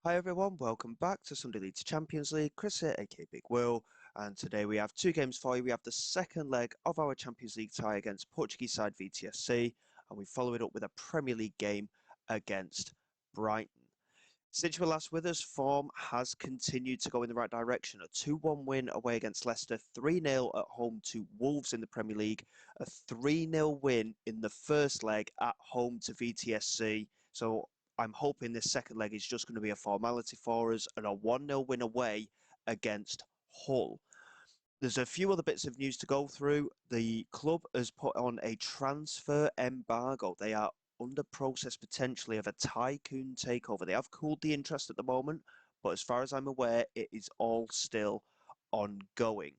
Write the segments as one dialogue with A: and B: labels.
A: Hi everyone, welcome back to Sunday League to Champions League. Chris here, aka Big Will, and today we have two games for you. We have the second leg of our Champions League tie against Portuguese side VTSC, and we follow it up with a Premier League game against Brighton. Since you were last with us, form has continued to go in the right direction. A 2-1 win away against Leicester, 3-0 at home to Wolves in the Premier League, a 3-0 win in the first leg at home to VTSC. So I'm hoping this second leg is just going to be a formality for us, and a 1-0 win away against Hull. There's a few other bits of news to go through. The club has put on a transfer embargo. They are under process potentially of a tycoon takeover. They have cooled the interest at the moment, but as far as I'm aware, it is all still ongoing.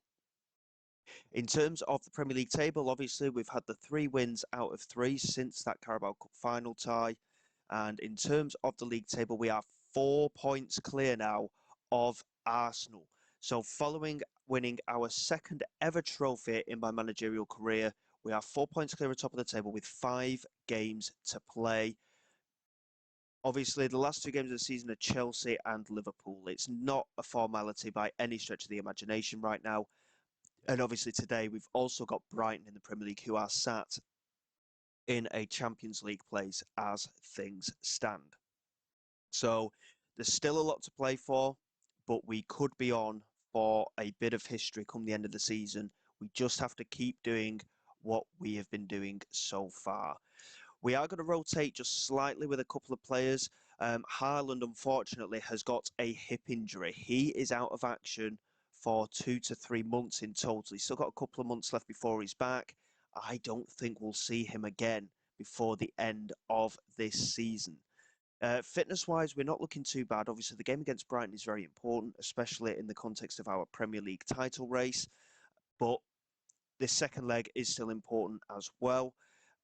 A: In terms of the Premier League table, obviously, we've had the 3 wins out of 3 since that Carabao Cup final tie. And in terms of the league table, we are 4 points clear now of Arsenal. So following winning our second ever trophy in my managerial career, we are 4 points clear at top of the table with 5 games to play. Obviously, the last 2 games of the season are Chelsea and Liverpool. It's not a formality by any stretch of the imagination right now. And obviously today we've also got Brighton in the Premier League who are sat in a Champions League place as things stand. So there's still a lot to play for, but we could be on for a bit of history come the end of the season. We just have to keep doing what we have been doing so far. We are going to rotate just slightly with a couple of players. Haaland, unfortunately, has got a hip injury. He is out of action for 2 to 3 months in total. He's still got a couple of months left before he's back. I don't think we'll see him again before the end of this season. Fitness-wise, we're not looking too bad. Obviously, the game against Brighton is very important, especially in the context of our Premier League title race. But this second leg is still important as well.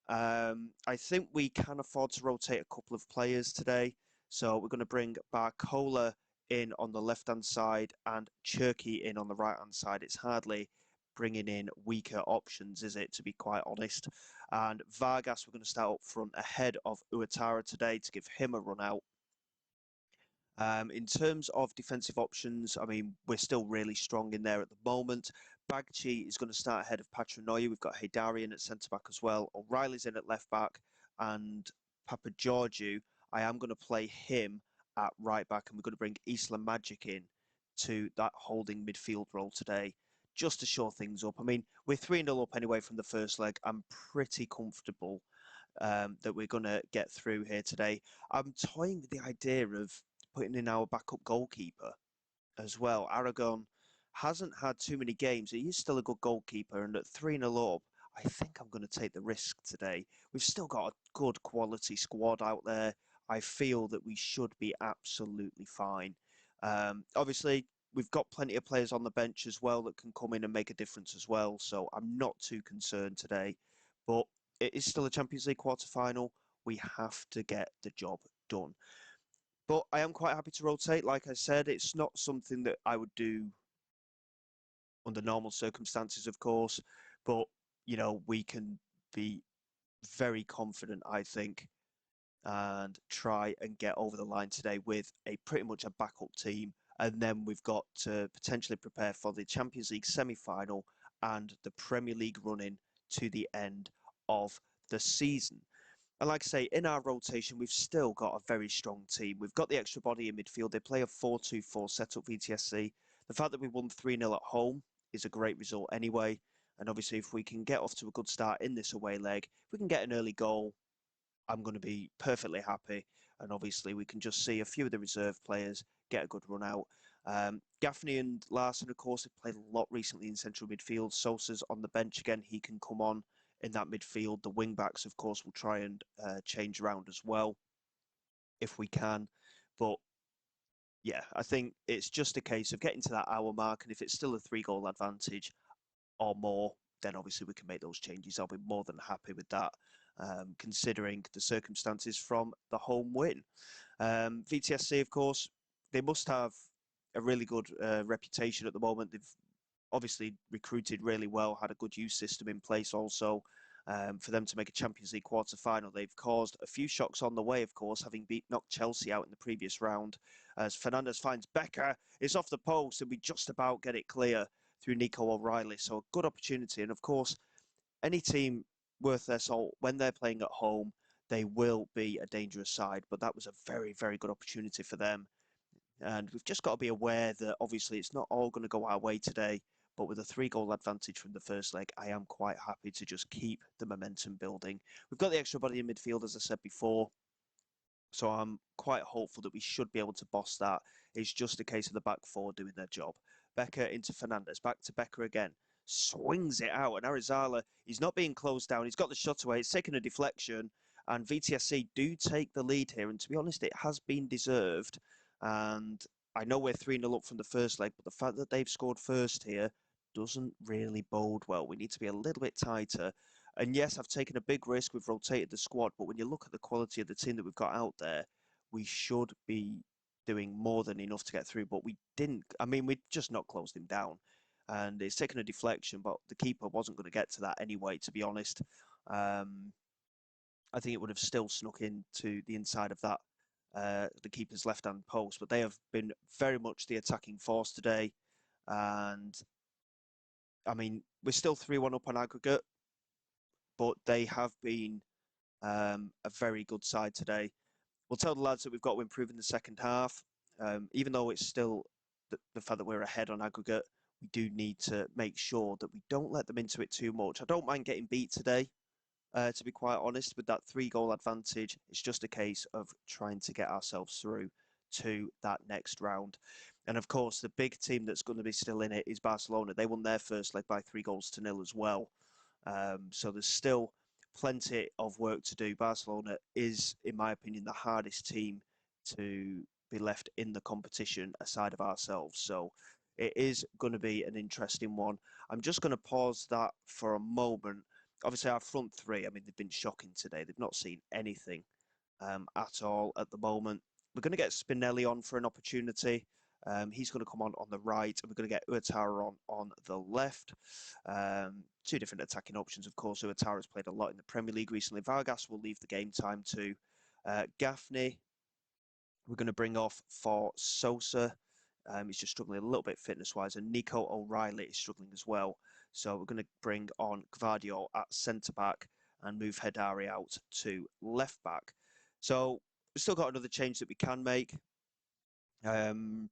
A: I think we can afford to rotate a couple of players today. So we're going to bring Barcola in on the left-hand side and Cherky in on the right-hand side. It's hardly bringing in weaker options, is it, to be quite honest? And Vargas, we're going to start up front ahead of Uatara today to give him a run out. In terms of defensive options, I mean, we're still really strong in there at the moment. Bagchi is going to start ahead of Patrinoia. We've got Haydarian at centre-back as well. O'Reilly's in at left-back. And Papa Georgiou, I am going to play him at right-back. And we're going to bring Isla Magic in to that holding midfield role today, just to shore things up. I mean, we're 3-0 up anyway from the first leg. I'm pretty comfortable that we're going to get through here today. I'm toying with the idea of putting in our backup goalkeeper as well. Aragon hasn't had too many games. He is still a good goalkeeper, and at 3-0 up, I think I'm going to take the risk today. We've still got a good quality squad out there. I feel that we should be absolutely fine. Obviously, we've got plenty of players on the bench as well that can come in and make a difference as well. So I'm not too concerned today. But it is still a Champions League quarter-final. We have to get the job done. But I am quite happy to rotate. Like I said, it's not something that I would do under normal circumstances, of course. But, we can be very confident, I think, and try and get over the line today with a pretty much a backup team. And then we've got to potentially prepare for the Champions League semi-final and the Premier League run-in to the end of the season. And like I say, in our rotation, we've still got a very strong team. We've got the extra body in midfield. They play a 4-2-4 setup, VTSC. The fact that we won 3-0 at home is a great result anyway. And obviously, if we can get off to a good start in this away leg, if we can get an early goal, I'm going to be perfectly happy. And obviously, we can just see a few of the reserve players get a good run out. Gaffney and Larson, of course, have played a lot recently in central midfield. Sosa's on the bench again. He can come on in that midfield. The wing backs, of course, will try and change around as well if we can. But yeah, I think it's just a case of getting to that hour mark. And if it's still a 3-goal advantage or more, then obviously we can make those changes. I'll be more than happy with that, considering the circumstances from the home win. VTSC, of course, they must have a really good reputation at the moment. They've obviously recruited really well, had a good youth system in place also. for them to make a Champions League quarter-final. They've caused a few shocks on the way, of course, having knocked Chelsea out in the previous round. As Fernandes finds Becker, it's off the post, and we just about get it clear through Nico O'Reilly. So a good opportunity. And of course, any team worth their salt, when they're playing at home, they will be a dangerous side. But that was a very, very good opportunity for them. And we've just got to be aware that obviously it's not all going to go our way today. But with a 3-goal advantage from the first leg, I am quite happy to just keep the momentum building. We've got the extra body in midfield, as I said before. So I'm quite hopeful that we should be able to boss that. It's just a case of the back four doing their job. Becker into Fernandes, back to Becker again. Swings it out, and Arizala, he's not being closed down. He's got the shot away. It's taken a deflection, and VTSC do take the lead here. And to be honest, it has been deserved. And I know we're 3-0 up from the first leg, but the fact that they've scored first here doesn't really bode well. We need to be a little bit tighter. And yes, I've taken a big risk. We've rotated the squad, but when you look at the quality of the team that we've got out there, we should be doing more than enough to get through. But we didn't. I mean, we just not closed him down. And it's taken a deflection, but the keeper wasn't going to get to that anyway, to be honest. I think it would have still snuck into the inside of that, the keeper's left-hand post. But they have been very much the attacking force today. And, I mean, we're still 3-1 up on aggregate, but they have been a very good side today. We'll tell the lads that we've got to improve in the second half. Even though it's still the fact that we're ahead on aggregate, we do need to make sure that we don't let them into it too much. I don't mind getting beat today, to be quite honest, with that 3-goal advantage. It's just a case of trying to get ourselves through to that next round. And of course, the big team that's going to be still in it is Barcelona. They won their first leg by 3-0 as well. So there's still plenty of work to do. Barcelona is, in my opinion, the hardest team to be left in the competition aside of ourselves. So it is going to be an interesting one. I'm just going to pause that for a moment. Obviously, our front three, I mean, they've been shocking today. They've not seen anything at all at the moment. We're going to get Spinelli on for an opportunity. He's going to come on the right, and we're going to get Uatara on the left. Two different attacking options, of course. Uatara's played a lot in the Premier League recently. Vargas will leave the game time to Gaffney. We're going to bring off for Sosa. He's just struggling a little bit fitness-wise, and Nico O'Reilly is struggling as well. So we're going to bring on Gvardiol at centre-back and move Hedari out to left-back. So we've still got another change that we can make. In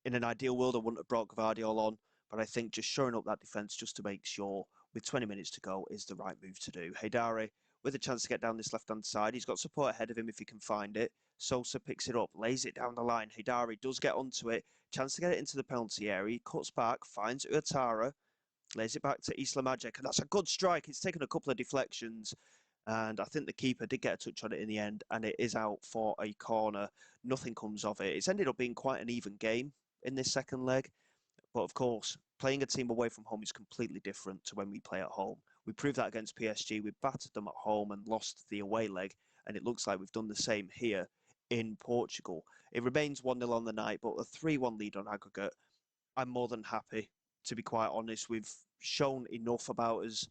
A: an ideal world, I wouldn't have brought Gvardiol on, but I think just showing up that defence just to make sure with 20 minutes to go is the right move to do. Hedari with a chance to get down this left-hand side. He's got support ahead of him if he can find it. Sosa picks it up, lays it down the line. Hedari does get onto it. Chance to get it into the penalty area. He cuts back, finds Uatara, lays it back to Isla Magic, and that's a good strike. It's taken a couple of deflections, and I think the keeper did get a touch on it in the end, and it is out for a corner. Nothing comes of it. It's ended up being quite an even game in this second leg. But of course, playing a team away from home is completely different to when we play at home. We proved that against PSG. We battered them at home and lost the away leg. And it looks like we've done the same here in Portugal. It remains 1-0 on the night, but a 3-1 lead on aggregate. I'm more than happy, to be quite honest. We've shown enough about us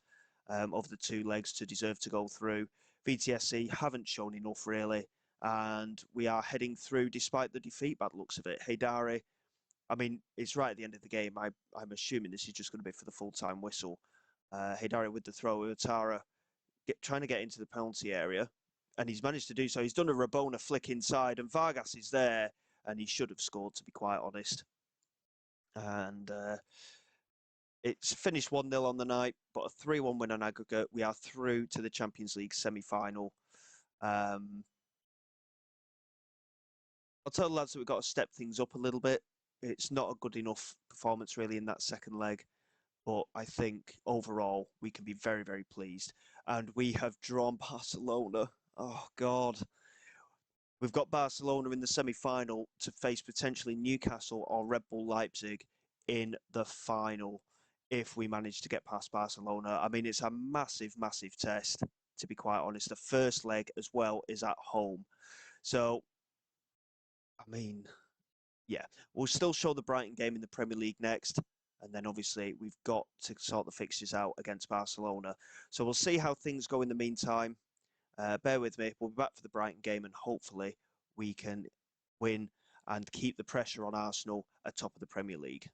A: of the two legs to deserve to go through. VTSC haven't shown enough, really. And we are heading through despite the defeat, bad looks of it. Hedari, I mean, it's right at the end of the game. I'm assuming this is just going to be for the full-time whistle. Hedari with the throw. Uatara trying to get into the penalty area. And he's managed to do so. He's done a Rabona flick inside, and Vargas is there. And he should have scored, to be quite honest. And it's finished 1-0 on the night, but a 3-1 win on aggregate. We are through to the Champions League semi-final. I'll tell the lads that we've got to step things up a little bit. It's not a good enough performance, really, in that second leg. But I think overall we can be very, very pleased. And we have drawn Barcelona. Oh, God. We've got Barcelona in the semi-final to face potentially Newcastle or Red Bull Leipzig in the final if we manage to get past Barcelona. I mean, it's a massive, massive test, to be quite honest. The first leg as well is at home. So, I mean, yeah, we'll still show the Brighton game in the Premier League next. And then obviously we've got to sort the fixtures out against Barcelona. So we'll see how things go in the meantime. Bear with me. We'll be back for the Brighton game and hopefully we can win and keep the pressure on Arsenal atop of the Premier League.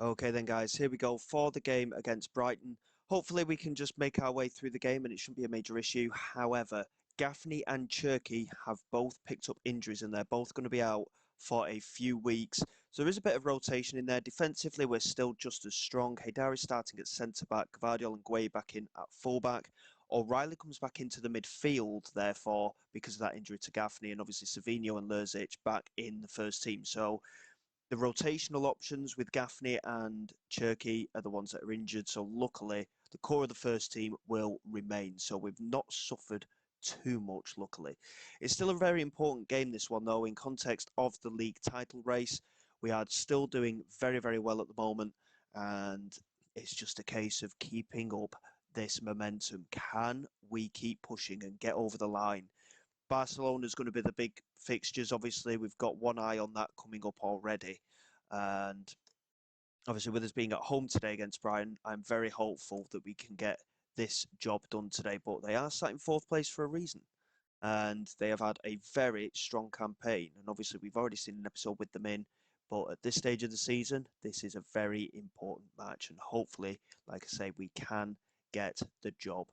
A: Okay then guys, here we go for the game against Brighton. Hopefully we can just make our way through the game and it shouldn't be a major issue. However, Gaffney and Cherky have both picked up injuries and they're both going to be out for a few weeks. So there is a bit of rotation in there. Defensively, we're still just as strong. Haidari starting at centre-back, Gvardiol and Gueye back in at full-back. O'Reilly comes back into the midfield, therefore, because of that injury to Gaffney, and obviously Savinho and Lurzic back in the first team. So the rotational options with Gaffney and Cherky are the ones that are injured. So luckily, the core of the first team will remain. So we've not suffered too much, luckily. It's still a very important game, this one, though, in context of the league title race. We are still doing very, very well at the moment. And it's just a case of keeping up this momentum. Can we keep pushing and get over the line? Barcelona is going to be the big fixtures. Obviously, we've got one eye on that coming up already. And obviously, with us being at home today against Brighton, I'm very hopeful that we can get this job done today. But they are sat in fourth place for a reason. And they have had a very strong campaign. And obviously, we've already seen an episode with them in. But at this stage of the season, this is a very important match. And hopefully, like I say, we can get the job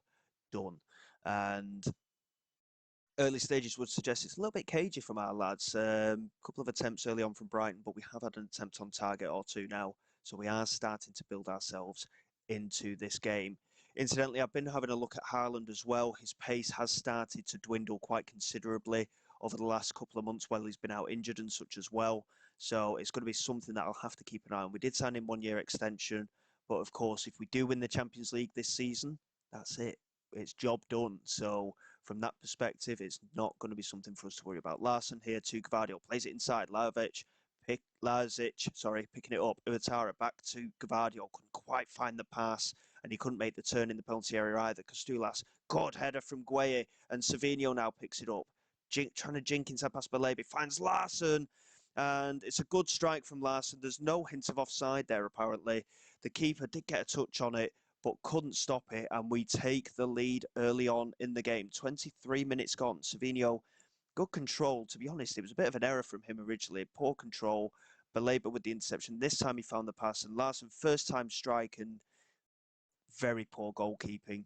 A: done. And early stages would suggest it's a little bit cagey from our lads. A couple of attempts early on from Brighton, but we have had an attempt on target or two now. So we are starting to build ourselves into this game. Incidentally, I've been having a look at Haaland as well. His pace has started to dwindle quite considerably over the last couple of months while he's been out injured and such as well. So it's going to be something that I'll have to keep an eye on. We did sign him 1 year extension, but of course, if we do win the Champions League this season, that's it. It's job done. So from that perspective, it's not going to be something for us to worry about. Larson here to Gvardiol, plays it inside. Picking it up. Uatara back to Gvardiol, couldn't quite find the pass, and he couldn't make the turn in the penalty area either. Castulas, good header from Gueye, and Savinho now picks it up. Trying to jink inside past Balebi, finds Larson, and it's a good strike from Larson. There's no hint of offside there, apparently. The keeper did get a touch on it, but couldn't stop it, and we take the lead early on in the game. 23 minutes gone. Savinho, good control. To be honest, it was a bit of an error from him originally. Poor control. Baleba with the interception. This time he found the pass, and Larson, first time strike, and very poor goalkeeping.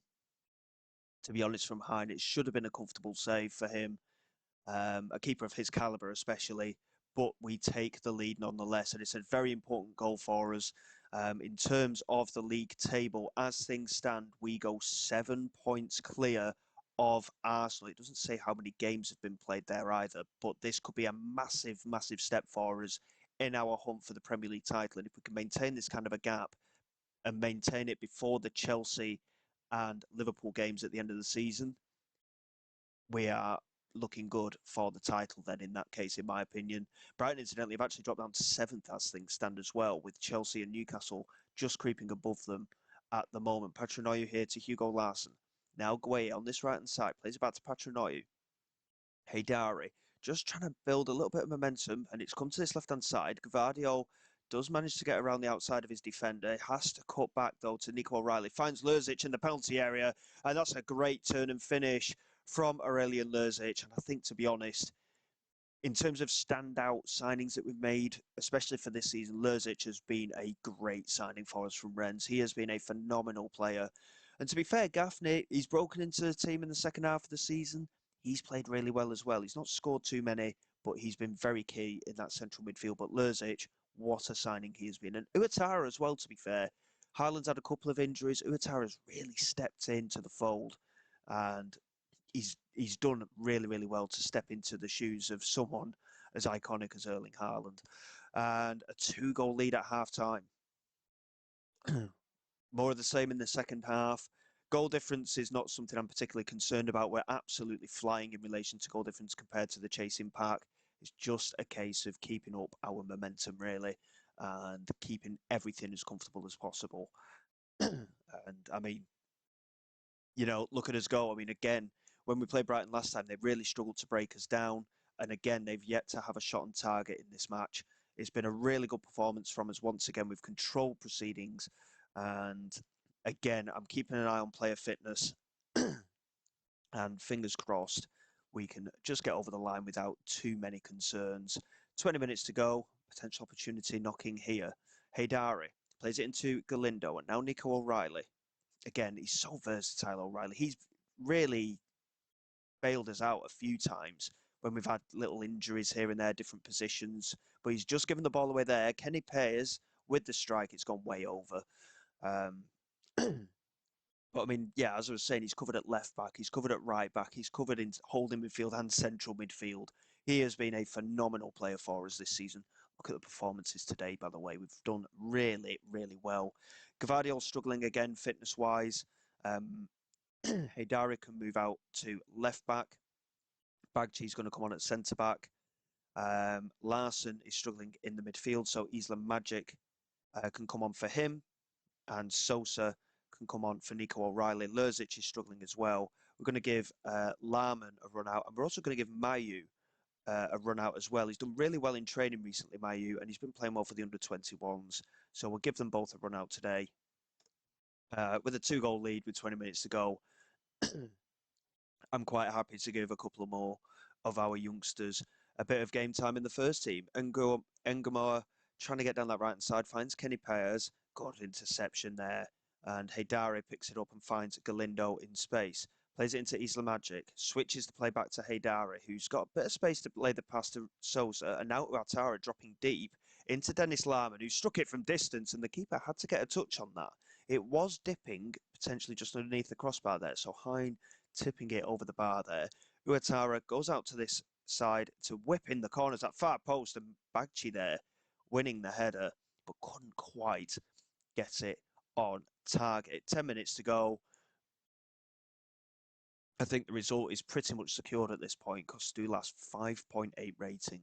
A: To be honest, from Hein, it should have been a comfortable save for him. A keeper of his calibre especially, but we take the lead nonetheless. And it's a very important goal for us. In terms of the league table, as things stand, we go 7 points clear of Arsenal. It doesn't say how many games have been played there either, but this could be a massive, massive step for us in our hunt for the Premier League title. And if we can maintain this kind of a gap and maintain it before the Chelsea and Liverpool games at the end of the season, we are looking good for the title then in that case, in my opinion. Brighton, incidentally, have actually dropped down to 7th as things stand as well, with Chelsea and Newcastle just creeping above them at the moment. Patrinoyu here to Hugo Larson. Now Gueye on this right-hand side, plays it back to Patrinoyu. Haidari, just trying to build a little bit of momentum, and it's come to this left-hand side. Gvardiol does manage to get around the outside of his defender. Has to cut back, though, to Nico O'Reilly. Finds Lurzic in the penalty area, and that's a great turn and finish from Aurelian Lurzic. And I think, to be honest, in terms of standout signings that we've made, especially for this season, Lurzic has been a great signing for us from Rennes. He has been a phenomenal player. And to be fair, Gaffney, he's broken into the team in the second half of the season. He's played really well as well. He's not scored too many, but he's been very key in that central midfield. But Lurzic, what a signing he has been. And Uatara as well, to be fair. Haaland's had a couple of injuries. Uatara's really stepped into the fold. And he's done really, really well to step into the shoes of someone as iconic as Erling Haaland. And a 2-goal lead at half-time. More of the same in the second half. Goal difference is not something I'm particularly concerned about. We're absolutely flying in relation to goal difference compared to the chasing pack. It's just a case of keeping up our momentum, really, and keeping everything as comfortable as possible. And I mean, look at us go. I mean, again, when we played Brighton last time, they really struggled to break us down. And again, they've yet to have a shot on target in this match. It's been a really good performance from us once again. We've controlled proceedings. And again, I'm keeping an eye on player fitness. And fingers crossed, we can just get over the line without too many concerns. 20 minutes to go. Potential opportunity knocking here. Haydari plays it into Galindo. And now Nico O'Reilly. Again, he's so versatile, O'Reilly. He's really bailed us out a few times when we've had little injuries here and there, different positions. But he's just given the ball away there. Kenny Payers with the strike, it's gone way over. But I mean, yeah, as I was saying, he's covered at left back, he's covered at right back, he's covered in holding midfield and central midfield. He has been a phenomenal player for us this season. Look at the performances today, by the way. We've done really, really well. Gvardiol's struggling again, fitness-wise. Haydari can move out to left back. Bagchi's going to come on at centre back. Larson is struggling in the midfield, so Isla Magic can come on for him, and Sosa can come on for Nico O'Reilly. Lurzic is struggling as well. We're going to give Larman a run out, and we're also going to give Mayu a run out as well. He's done really well in training recently, Mayu, and he's been playing well for the under-21s. So we'll give them both a run out today. With a 2-goal lead with 20 minutes to go, I'm quite happy to give a couple more of our youngsters a bit of game time in the first team. Engamar trying to get down that right-hand side, finds Kenny Payers, got interception there, and Haydari picks it up and finds Galindo in space. Plays it into Isla Magic, switches the play back to Haydari, who's got a bit of space to lay the pass to Sosa, and now Ouattara dropping deep into Dennis Larman, who struck it from distance, and the keeper had to get a touch on that. It was dipping, potentially just underneath the crossbar there, so Hine tipping it over the bar there. Ouattara goes out to this side to whip in the corners at far post, and Bagchi there winning the header, but couldn't quite get it on target. 10 minutes to go. I think the result is pretty much secured at this point. Kostulas 5.8 rating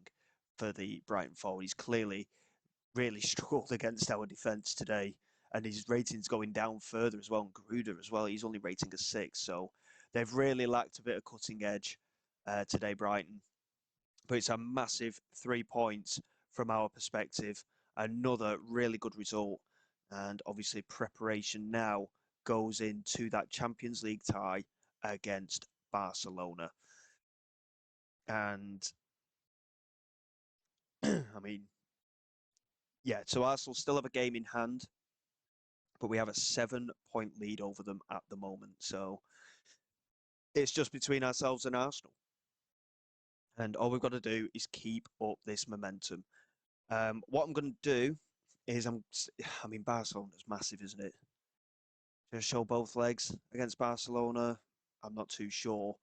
A: for the Brighton forward. He's clearly really struggled against our defence today, and his rating's going down further as well. And Gruder as well, he's only rating a 6, so they've really lacked a bit of cutting edge today, Brighton. But it's a massive 3 points from our perspective. Another really good result, and obviously preparation now goes into that Champions League tie against Barcelona. And I mean, yeah, so Arsenal still have a game in hand, but we have a 7-point lead over them at the moment. So it's just between ourselves and Arsenal. And all we've got to do is keep up this momentum. What I'm going to do is, I mean, Barcelona's massive, isn't it? Just show both legs against Barcelona. I'm not too sure.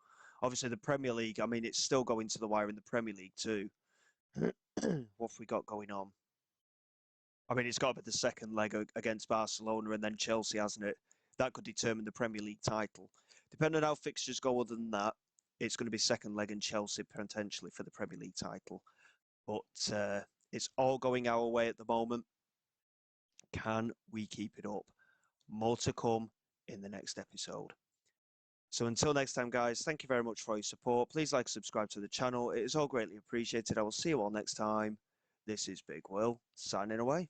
A: Obviously, the Premier League, I mean, it's still going to the wire in the Premier League too. What have we got going on? I mean, it's got to be the second leg against Barcelona and then Chelsea, hasn't it? That could determine the Premier League title. Depending on how fixtures go other than that, it's going to be second leg and Chelsea potentially for the Premier League title. But it's all going our way at the moment. Can we keep it up? More to come in the next episode. So until next time, guys, thank you very much for your support. Please like, subscribe to the channel. It is all greatly appreciated. I will see you all next time. This is Big Will, signing away.